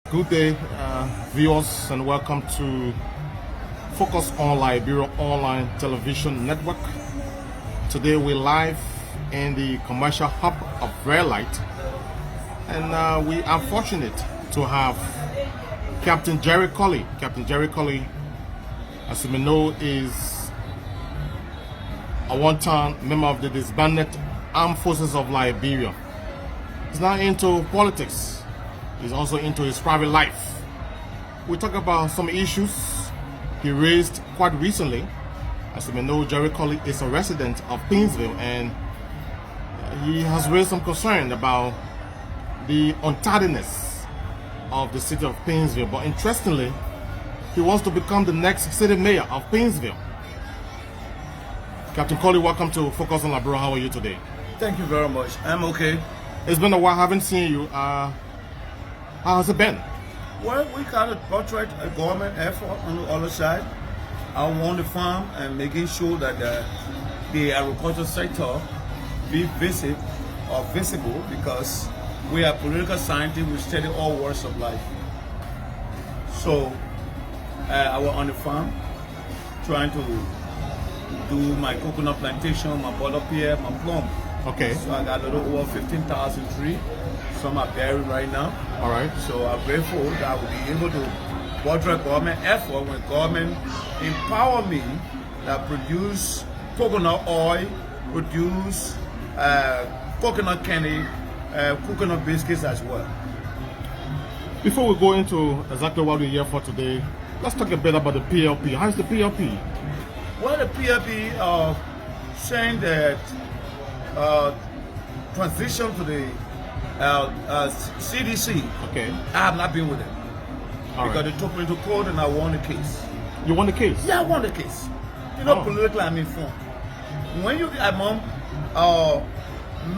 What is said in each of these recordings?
Good day, viewers, and welcome to Focus on Liberia Online Television Network. Today we're live in the commercial hub of Red Light, and we are fortunate to have Captain Jerry Kollie. Captain Jerry Kollie, as you may know, is a one-time member of the disbanded Armed Forces of Liberia. He's not into politics. He's also into his private life. We talk about some issues he raised quite recently. As you may know, Jerry Kollie is a resident of Paynesville, and he has raised some concern about the untidiness of the city of Paynesville. But interestingly, he wants to become the next city mayor of Paynesville. Captain Kollie, welcome to Focus on Liberia. How are you today? Thank you very much. I'm okay. It's been a while. I haven't seen you. How has it been? Well, we kind of portray a government effort on the other side. I want the farm and making sure that the agricultural sector be visible because we are political scientists. We study all walks of life. So I was on the farm trying to do my coconut plantation, my butter pear, my plum. Okay. So I got a little over 15,000 trees. Some are buried right now. All right. So I'm grateful that I will be able to portray government effort when government empower me that produce coconut oil, produce coconut candy, coconut biscuits as well. Before we go into exactly what we're here for today, let's talk a bit about the PLP. How's the PLP? Well, the PLP saying that transition to the CDC. Okay. I have not been with them All because right. they took me to court and I won the case. You won the case? Yeah, I won the case. You know, Oh. politically I'm informed. When you get among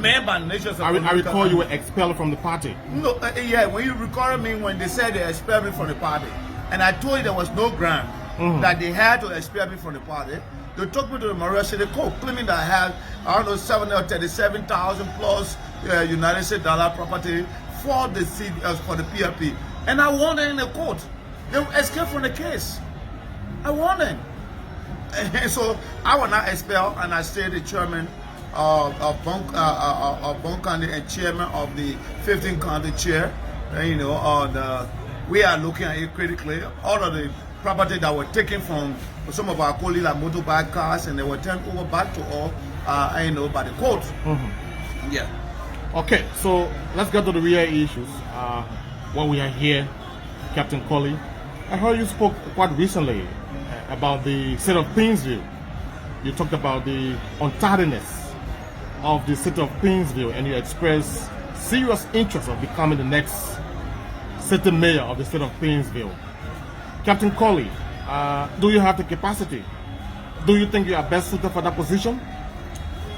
member nations of I political recall you were expelled from the party. No, yeah, when you recorded me when they said they expelled me from the party, and I told you there was no ground that they had to expel me from the party, they took me to the Liberia City Court, claiming that I had, I don't know, 737,000 plus United States dollar property for the for the PLP, and I won it in the court. They escaped from the case. I won it, and so I was not expelled, and I stayed the chairman of Bon County and chairman of the 15th county chair. And, you know, we are looking at it critically. All of the property that were taken from some of our Kollie, like motorbike cars, and they were turned over back to all, you know, by the court. Yeah. Okay, so let's get to the real issues. While we are here, Captain Kollie, I heard you spoke quite recently about the city of Paynesville. You talked about the untidiness of the city of Paynesville, and you expressed serious interest of becoming the next city mayor of the city of Paynesville. Captain Kollie, do you have the capacity? Do you think you are best suited for that position?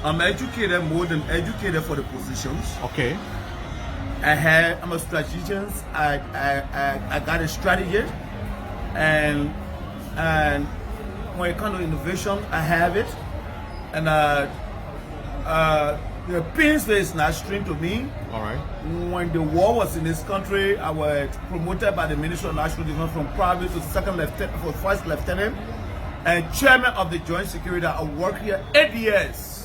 I'm educated, more than educated for the positions. Okay. I'm a strategist. I got a strategy, and when it comes to innovation, I have it. And the Paynesville is not strange to me. All right. When the war was in this country, I was promoted by the Ministry of National Defense from private to second lieutenant, for first lieutenant, and chairman of the Joint Security. I worked here 8 years.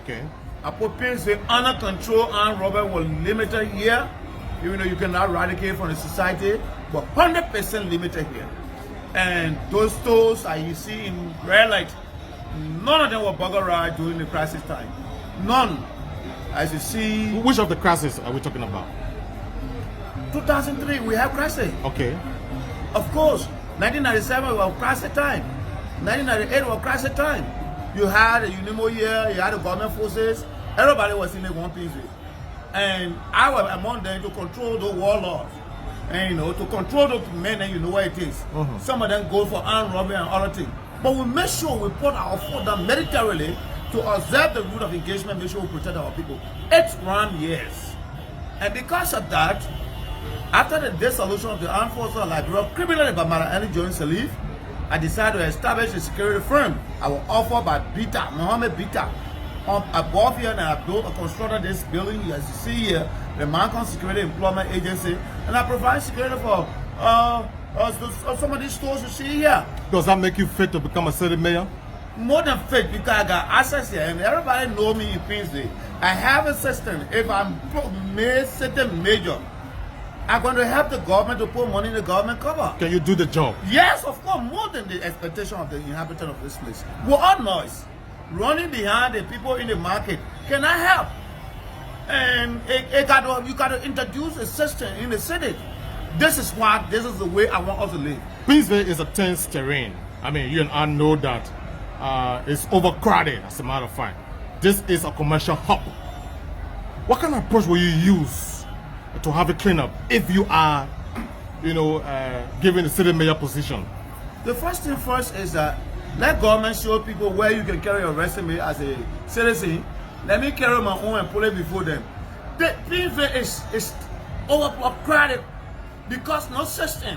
Okay. I put Paynesville under control, and Robert was limited here. Even though you cannot eradicate from the society, but 100% limited here. And those stores that you see in Red Light, none of them were burglarized during the crisis time. None. As you see, Which of the crises are we talking about? 2003 we have crisis. Okay. Of course, 1997 was crisis time. 1998 was crisis time. You had a UNIMO year, you had the government forces, everybody was in the one piece. And I was among them to control the warlords. And you know, to control the men, and you know what it is. Some of them go for armed robbery and other things. But we make sure we put our foot down militarily to observe the rule of engagement, make sure we protect our people. 8 round years. And because of that, after the dissolution of the armed forces of Liberia, criminally by Mara Jones Salif, I decided to establish a security firm. I was offered by Mohammed Bita, above here, and I built or constructed this building, as you see here, the Mancan Security Employment Agency, and I provide security for some of these stores you see here. Does that make you fit to become a city mayor? More than fit, because I got access here, and everybody know me in Paynesville. I have a system. If I'm made city major, I'm going to help the government to put money in the government cover. Can you do the job? Yes, of course, more than the expectation of the inhabitant of this place. We're all noise. Running behind the people in the market. Can I help? And you got to introduce a system in the city. This is the way I want us to live. Paynesville is a tense terrain. I mean, you and I know that it's overcrowded, as a matter of fact. This is a commercial hub. What kind of approach will you use to have a cleanup if you are, given the city mayor position? The first thing first is that let government show people where you can carry your resume as a citizen. Let me carry my own and put it before them. The Paynesville is overcrowded because no system.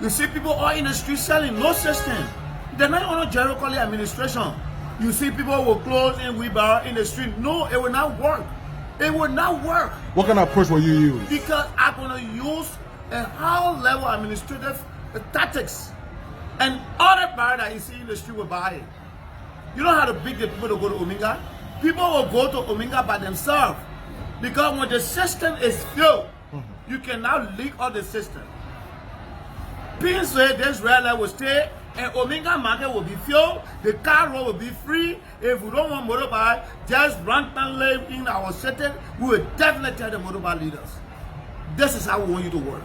You see people all in the street selling, no system. They're not under Jerry Kollie administration. You see people will close in wheelbarrow in the street. No, it will not work. It will not work. What kind of approach will you use? Because I'm going to use a high-level administrative tactics. And other barrier that you see in the street will buy it. You know how to big the people to go to Ominga? People will go to Ominga by themselves. Because when the system is filled, you can now leak out the system. Paynesville, this red light will stay, and Ominga market will be filled. The car road will be free. If we don't want motorbike, just randomly in our city, we will definitely tell the motorbike leaders. This is how we want you to work.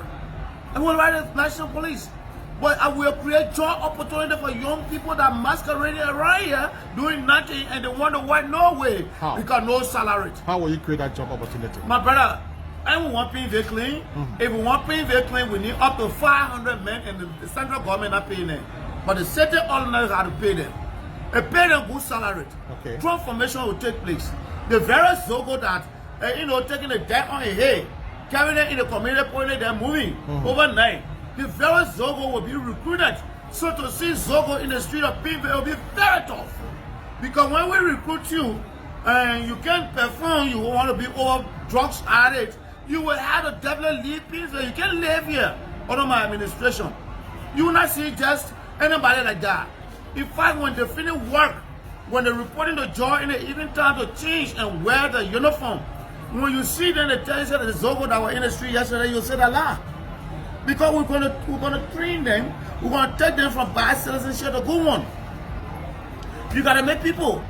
And we'll write the national police. But I will create job opportunity for young people that masquerading around here doing nothing and they want to work no way. How? Because no salary. How will you create that job opportunity? My brother, and we want Paynesville clean. If we want Paynesville clean, we need up to 500 men, and the central government not paying them. But the city all knows how to pay them. And pay them good salary. Okay. Transformation will take place. The very Zogo that, taking the debt on a head, carrying it in the community point, they're moving overnight. The very Zogo will be recruited. So to see Zogo in the street of Paynesville will be very tough. Because when we recruit you, and you can't perform, you want to be over drugs addict, you will have to definitely leave Paynesville. You can't live here under my administration. You will not see just anybody like that. In fact, when they finish work, when they're reporting the job in the evening time to change and wear the uniform, when you see them, they tell you that the Zogo that were in the street yesterday, you'll say that lie. Because we're gonna train them, we're gonna take them from bad citizenship to good one. You gotta make people.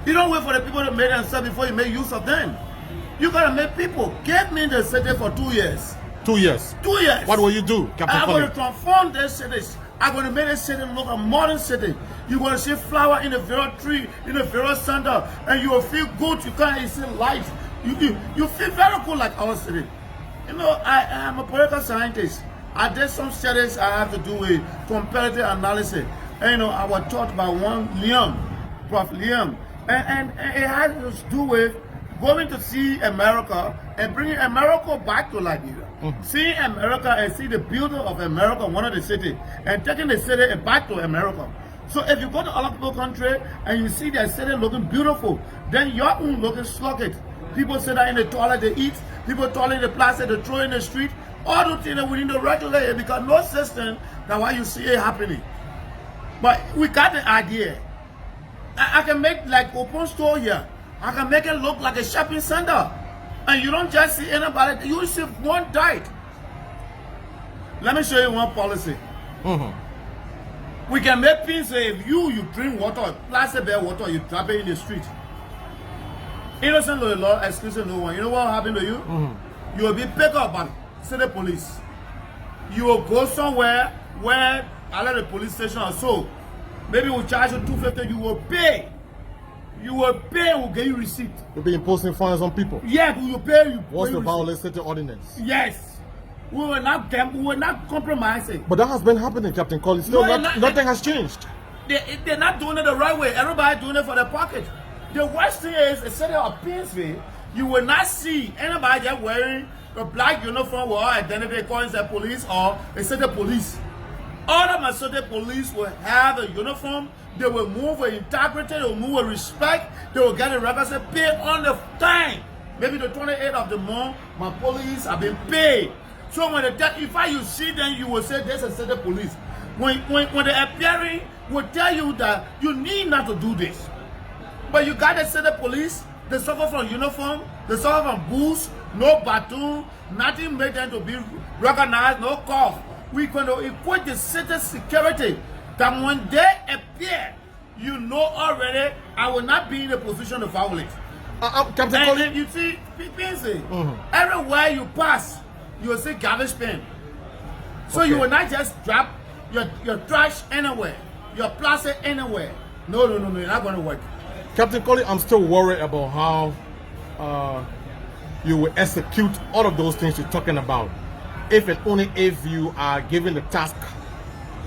You don't wait for the people to make themselves before you make use of them. You gotta make people. Give me the city for 2 years. 2 years. 2 years. What will you do, Captain I'm going Kollie? to transform this cities. I'm going to make this city look a modern city. You're going to see flower in the very tree, in the very center, and you will feel good. You can't see light. You feel very good like our city. I am a political scientist. I did some studies I have to do with comparative analysis. And I was taught by one Liam, Prof. Liam. And it has to do with going to see America and bringing America back to Liberia. Seeing America and see the beauty of America, one of the cities, and taking the city back to America. So if you go to other people's country and you see their city looking beautiful, then your own looking sluggish. People sit down in the toilet, they eat. People toilet in the plastic, they throw in the street. All those things that we need to regulate it because no system, that's why you see it happening. But we got the idea. I can make like open store here. I can make it look like a shopping center. And you don't just see anybody, you see one diet. Let me show you one policy. We can make things say if you drink water, plastic bear water, you drop it in the street. Innocent of the law, exclusive no one. You know what will happen to you? You will be picked up by city police. You will go somewhere where I let the police station or so. Maybe we'll charge you $250, you will pay. You will pay, we'll get you receipt. You'll be imposing fines on people. Yeah, we will pay you. Once you violate city ordinance. Yes. We will not compromise it. But that has been happening, Captain Kollie. Still, nothing has changed. They're not doing it the right way. Everybody doing it for their pocket. The worst thing is, instead of Paynesville, you will not see anybody just wearing a black uniform with identity calling the police or a city police. All of my city police will have a uniform. They will move with integrity. They will move with respect. They will get a record pay on the time. Maybe the 28th of the month, my police have been paid. So when you see them, you will say there's a city police. When they're appearing, will tell you that you need not to do this. But you got the city police. They suffer from uniform. They suffer from boots, no baton, nothing made them to be recognized, no call. We're going to equate the city security that when they appear, you know already I will not be in a position to violate. Captain Kollie, you see, everywhere you pass, you will see garbage bin. So you will not just drop your trash anywhere, your plastic anywhere. No, you're not going to work. Captain Kollie, I'm still worried about how you will execute all of those things you're talking about. If and only if you are given the task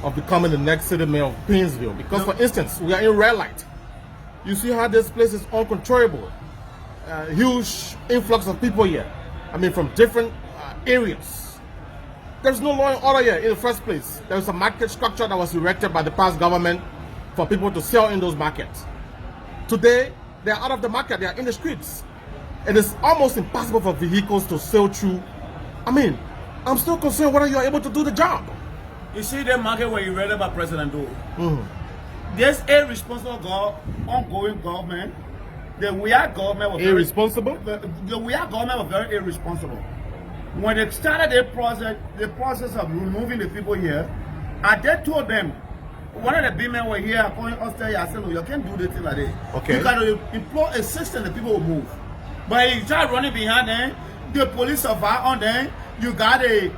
of becoming the next city mayor of Paynesville. Because, for instance, we are in red light. You see how this place is uncontrollable. Huge influx of people here. I mean, from different areas. There's no law and order here in the first place. There's a market structure that was erected by the past government for people to sell in those markets. Today, they are out of the market. They are in the streets. It is almost impossible for vehicles to sail through. I mean, I'm still concerned whether you are able to do the job. You see the market where you read about President Do. There's a responsible ongoing government. The we are government was irresponsible. The we are government was very irresponsible. When they started the process of removing the people here, I did told them. One of the big men were here calling us there. I said, "No, you can't do this thing like that. Okay. You got to employ a system. The people will move." But you start running behind them. The police survive on them. You got a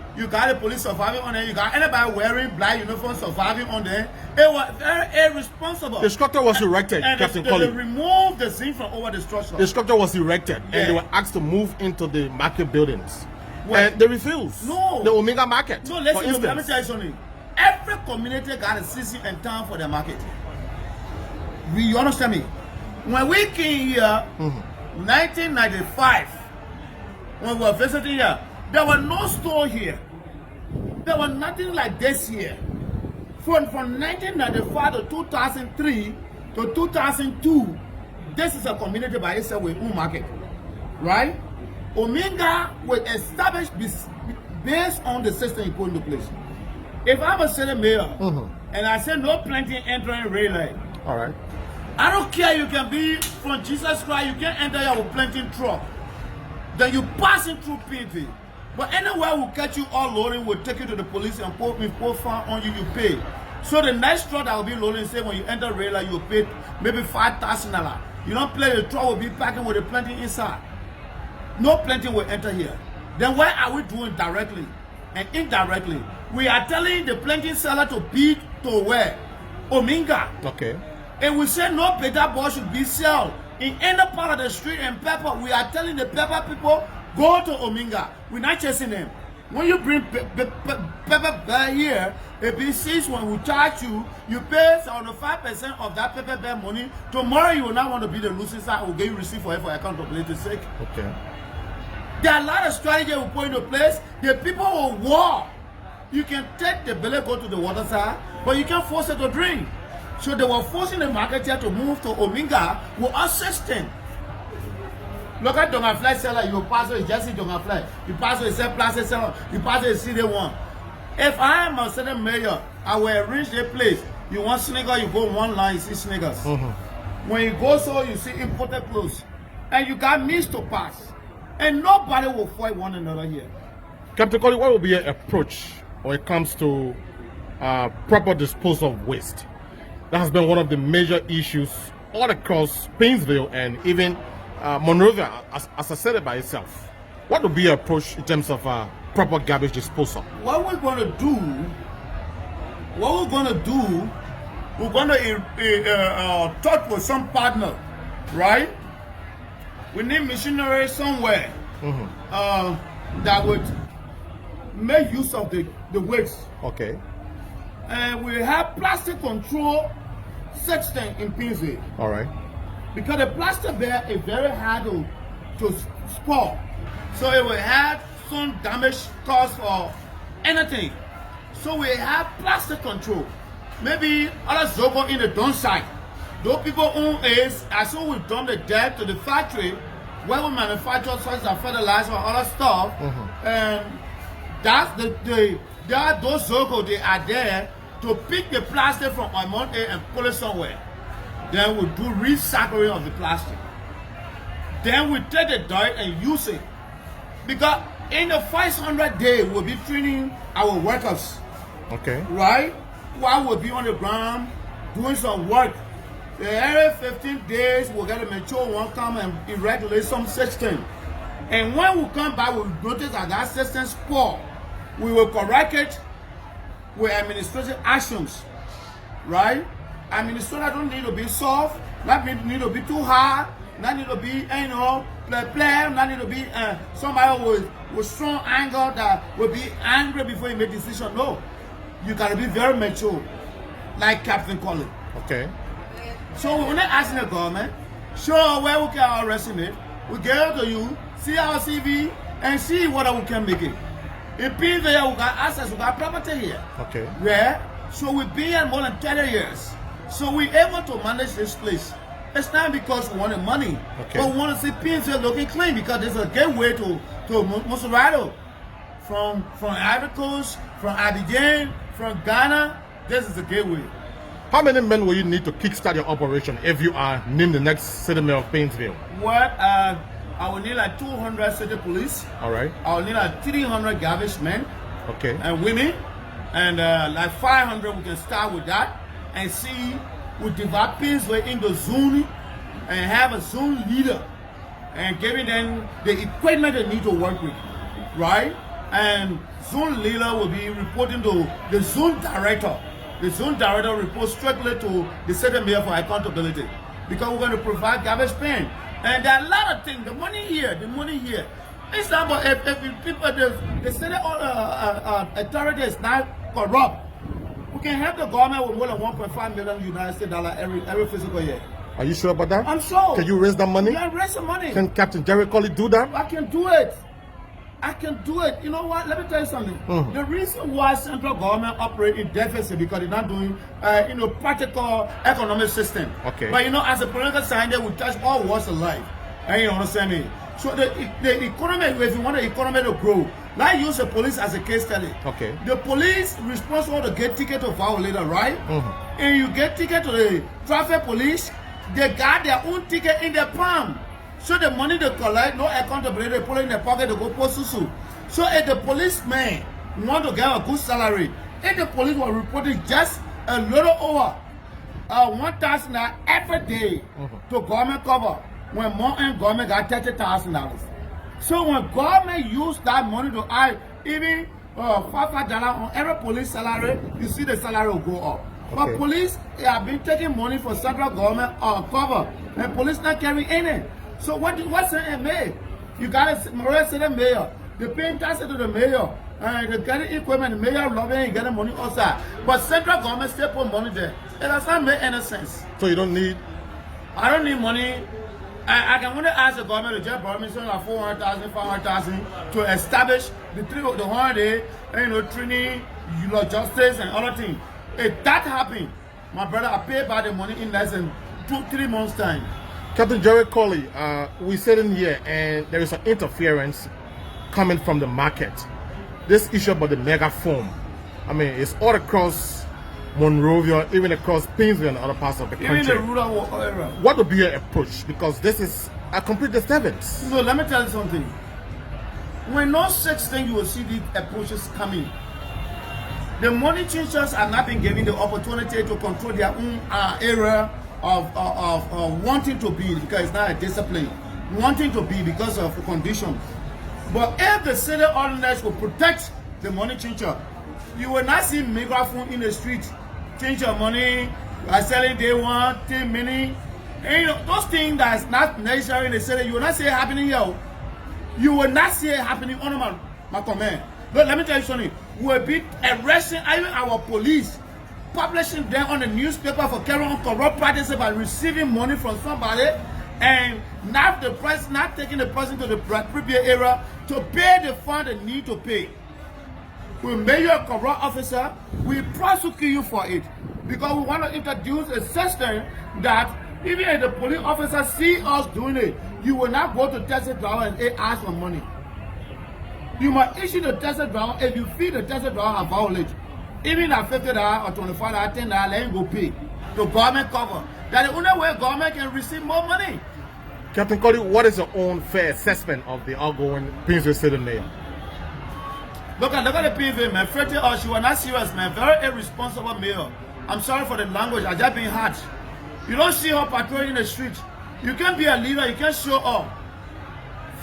police surviving on them. You got anybody wearing black uniform surviving on them. It was very irresponsible. The structure was erected, Captain Kollie. They removed the zinc from over the structure. The structure was erected, and they were asked to move into the market buildings. And they refused. No. The Omega market. No, listen, let me tell you something. Every community got a system and town for their market. You understand me? When we came here, 1995, when we were visiting here, there was no store here. There was nothing like this here. From 1995 to 2003 to 2002, this is a community by itself with own market, right? Omega was established based on the system you put into place. If I'm a city mayor and I say no planting entering rail line, all right, I don't care. You can be from Jesus Christ. You can enter here with planting truck. Then you passing through PV. But anywhere will catch you all loading, will take you to the police and put fine on you. You pay. So the next truck that will be loading, say when you enter rail line, you pay maybe $5,000. You don't play, the truck will be packing with the planting inside. No planting will enter here. Then what are we doing directly and indirectly? We are telling the planting seller to bid to where? Omega. Okay. And we say no better ball should be sold in any part of the street and pepper. We are telling the pepper people, go to Omega. We're not chasing them. When you bring pepper bag here, it be 6 when we charge you, you pay 75% of that pepper bag money. Tomorrow you will not want to be the losing side. We'll get you receipt for it for accountability sake. Okay. There are a lot of strategies we put into place. The people will war. You can take the belly, go to the water side, but you can't force it to drink. So they were forcing the market here to move to Omega with assistance. Look at Donga Fly seller, you pass it, just see Donga Fly. You pass it, sell plastic seller, you pass it, see the one. If I am a certain mayor, I will arrange the place. You want sneaker, you go one line, you see sneakers. When you go so, you see imported clothes. And you got means to pass. And nobody will fight one another here. Captain Kollie, what will be your approach when it comes to proper disposal of waste? That has been one of the major issues all across Paynesville and even Monrovia, as I said it by itself. What will be your approach in terms of proper garbage disposal? What we're going to do, we're going to talk with some partner, right? We need missionary somewhere that would make use of the waste. Okay. And we have plastic control system in Paynesville. All right. Because the plastic bag is very hard to spoil. So it will have some damage caused for anything. So we have plastic control. Maybe other Zogo in the dump site. Those people own is, as soon we dump the dirt to the factory where we manufacture such as fertilizer or other stuff, and that's there are those Zogo, they are there to pick the plastic from Mount A and pull it somewhere. Then we do recycling of the plastic. Then we take the dirt and use it. Because in the first 100 days, we'll be training our workers. Okay. Right? While we'll be on the ground doing some work. Every 15 days, we'll get a mature one come and irregulate some system. And when we come back, we'll notice that that system's poor. We will correct it with administrative actions. Right? Administration don't need to be soft, not need to be too hard, not need to be, play, not need to be somebody with strong anger that will be angry before you make decision. No. You gotta be very mature, like Captain Kollie. Okay. So we're not asking the government, show where we can our resume, we get it to you, see our CV, and see whether we can make it. In Paynesville, we got assets, we got property here. Okay. Yeah. So we've been here more than 30 years. So we're able to manage this place. It's not because we want the money, but we want to see Paynesville looking clean because there's a gateway to Monserrato. From Ivory Coast, from Abidjan, from Ghana, this is the gateway. How many men will you need to kickstart your operation if you are named the next city mayor of Paynesville? What? I will need like 200 city police. All right. I will need like 300 garbage men. Okay. And women. And like 500, we can start with that. And see, we divide Paynesville into zone and have a zone leader. And giving them the equipment they need to work with. Right? And zone leader will be reporting to the zone director. The zone director reports strictly to the city mayor for accountability. Because we're going to provide garbage pen. And there are a lot of things. The money here. It's not about if people, the city authority is not corrupt. We can help the government with more than 1.5 million United States dollars every fiscal year. Are you sure about that? I'm sure. Can you raise that money? Yeah, raise the money. Can Captain Jerry Kollie do that? I can do it. I can do it. You know what? Let me tell you something. The reason why central government operate in deficit because they're not doing, practical economic system. Okay. But as a political scientist, we touch all walks of life. And you understand me? So the economy, if you want the economy to grow, let's use the police as a case study. Okay. The police responsible to get ticket to violator, right? And you get ticket to the traffic police, they got their own ticket in their palm. So the money they collect, no accountability, they put it in their pocket to go post susu. So if the policeman want to get a good salary, if the police were reporting just a little over $1,000 every day to government cover, when more and government got $30,000. So when government use that money to add even $5 on every police salary, you see the salary will go up. But police have been taking money for central government cover, and police not carrying any. So what's the MA? You got a Maria City mayor. They paying taxes to the mayor. They getting equipment. The mayor lobbying and getting money outside. But central government still put money there. It does not make any sense. So you don't need? I don't need money. I can only ask the government to just borrow me something like 400,000, 500,000 to establish the holiday, training, justice and other things. If that happens, my brother, I pay back the money in less than 2-3 months' time. Captain Jerry Kollie, we're sitting here and there is an interference coming from the market. This issue about the megaphone, I mean, it's all across Monrovia, even across Paynesville and other parts of the country. Even the rural area. What would be your approach? Because this is a complete disturbance. No, let me tell you something. When no such thing, you will see these approaches coming. The money changers are not being given the opportunity to control their own area of wanting to be, because it's not a discipline, wanting to be because of the condition. But if the city ordinance will protect the money changer, you will not see megaphone in the street, change your money, by selling day one, 10 minutes. And those things that's not necessary in the city, you will not see it happening here. You will not see it happening under my command. But let me tell you something. We will be arresting even our police, publishing them on the newspaper for carrying on corrupt practices by receiving money from somebody, and not taking the person to the prepaid area to pay the fund they need to pay. we make you a corrupt officer, we prosecute you for it. Because we want to introduce a system that even if the police officer see us doing it, you will not go to taxi driver and ask for money. You must issue the taxi driver. If you feel the taxi driver have violated, even at $50 or $25, $10, let him go pay to government cover. That's the only way government can receive more money. Captain Kollie, what is your own fair assessment of the outgoing Paynesville City Mayor? Look at the PV, man. Freddy, she was not serious, man. Very irresponsible mayor. I'm sorry for the language. I just been hurt. You don't see her patrolling the street. You can't be a leader. You can't show up.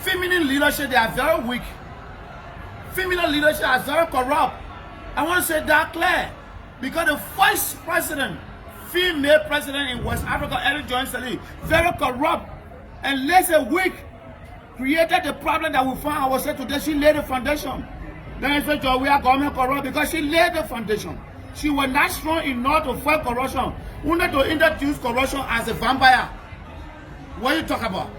Feminine leadership, they are very weak. Female leadership is very corrupt. I want to say that clear. Because the first president, female president in West Africa, Ellen Johnson, very corrupt and less a weak, created the problem that we find ourselves today. She laid the foundation. Then I said, we are government corrupt because she laid the foundation. She was not strong enough to fight corruption. We need to introduce corruption as a vampire. What are you talking about?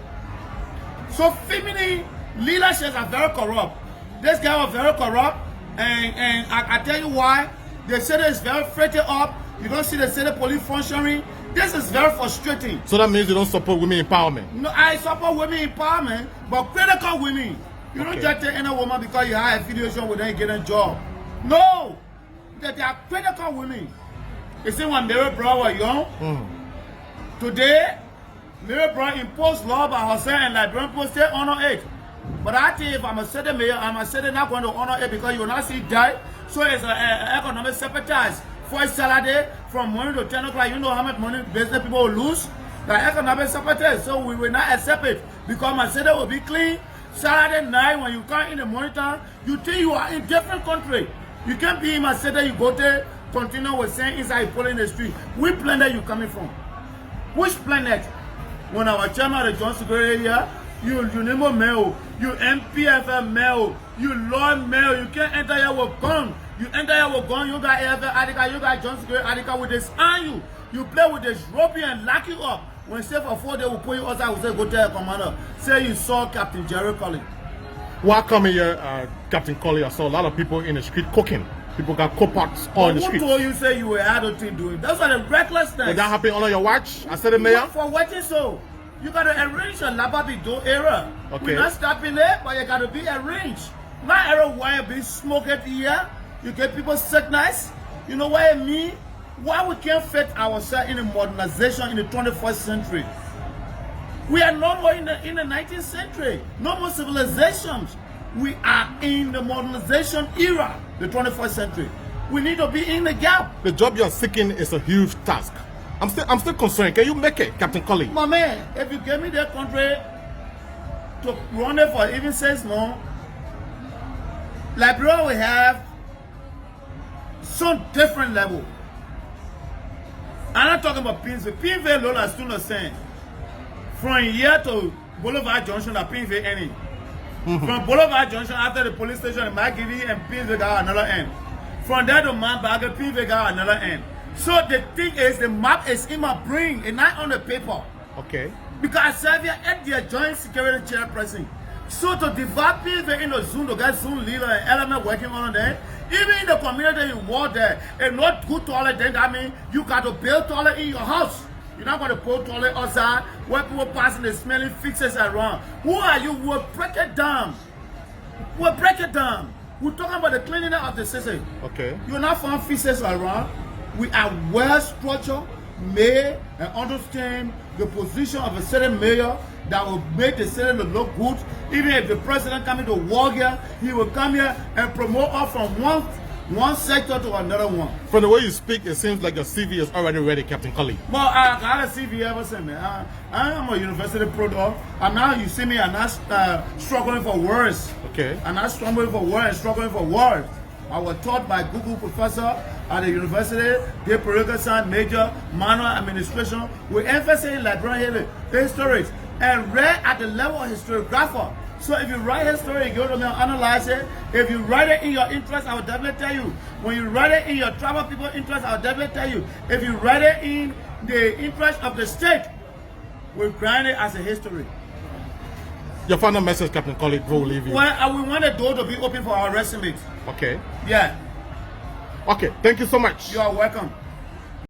So feminine leaderships are very corrupt. This guy was very corrupt, and I tell you why. The city is very fretted up. You don't see the city police functioning. This is very frustrating. So that means you don't support women empowerment? No, I support women empowerment, but critical women. You don't just take any woman because you have affiliation with them and get a job. No! They are critical women. You see, when Mary Brown was young, today, Mary Brown imposed law by herself and Liberian people still honor it. But I think if I'm a city mayor, I'm a city not going to honor it because you will not see it die. So it's an economic sabotage. For a Saturday, from morning to 10 o'clock, you know how much money business people will lose? The economic sabotage. So we will not accept it because my city will be clean. Saturday night, when you come in the morning time, you think you are in different country. You can't be in my city, you go there, continue with saying inside, you pull in the street. Which planet you coming from? Which planet? When our chairman of the Johnson area, you Unimo male, you MPFL male, you Lord male, you can't enter here with gun. You enter here with gun, you got AFL article, you got Johnson article with this on you. You play with this rope and lock you up. When say for 4 days, we'll put you outside, we'll say, go tell your commander. Say you saw Captain Jerry Kollie. Welcome here, Captain Kollie. I saw a lot of people in the street cooking. People got co-pots on the street. Who told you say you were adult doing? That's what the reckless thing. Did that happen under your watch? I said the mayor? For watching so. You got to arrange a Lababido era. Okay. We're not stopping there, but you got to be arranged. Not era why be smoking here. You get people sickness. You know what I mean? Why we can't fit ourselves in the modernization in the 21st century? We are no more in the 19th century. No more civilizations. We are in the modernization era, the 21st century. We need to be in the gap. The job you're seeking is a huge task. I'm still concerned. Can you make it, Captain Kollie? My man, if you give me that country to run it for even 6 months, Liberia will have some different level. I'm not talking about Paynesville. Paynesville, Lola, is still the same. From here to Boulevard Junction, at Paynesville ending. From Boulevard Junction, after the police station in Magidi and Paynesville got another end. From there to Mount Bagger, Paynesville got another end. So the thing is, the map is in my brain and not on the paper. Okay. Because I serve here at the joint security chairperson. So to divide people in the zone, to get zone leader and element working on there, even in the community you walk there, and not good toilet, then that means you got to build toilet in your house. You're not going to put toilet outside where people passing the smelling fixes around. Who are you? We'll break it down. We'll break it down. We're talking about the cleaning of the city. Okay. You're not finding fixes around. We are well structured, made, and understand the position of a city mayor that will make the city look good. Even if the president coming to work here, he will come here and promote us from one sector to another one. From the way you speak, it seems like your CV is already ready, Captain Kollie. Well, I got a CV ever since, man. I am a university product. And now you see me, I'm not struggling for words. Okay. I'm not struggling for words, struggling for words. I was taught by Google professor at the university, did political science major, minor administration, with emphasis in Liberian history, and read at the level of historiographer. So if you write history, you go to me and analyze it. If you write it in your interest, I will definitely tell you. When you write it in your tribal people interest, I will definitely tell you. If you write it in the interest of the state, we'll grind it as a history. Your final message, Captain Kollie, before we leave you. Well, we want the door to be open for our wrestling mates. Okay. Yeah. Okay. Thank you so much. You are welcome.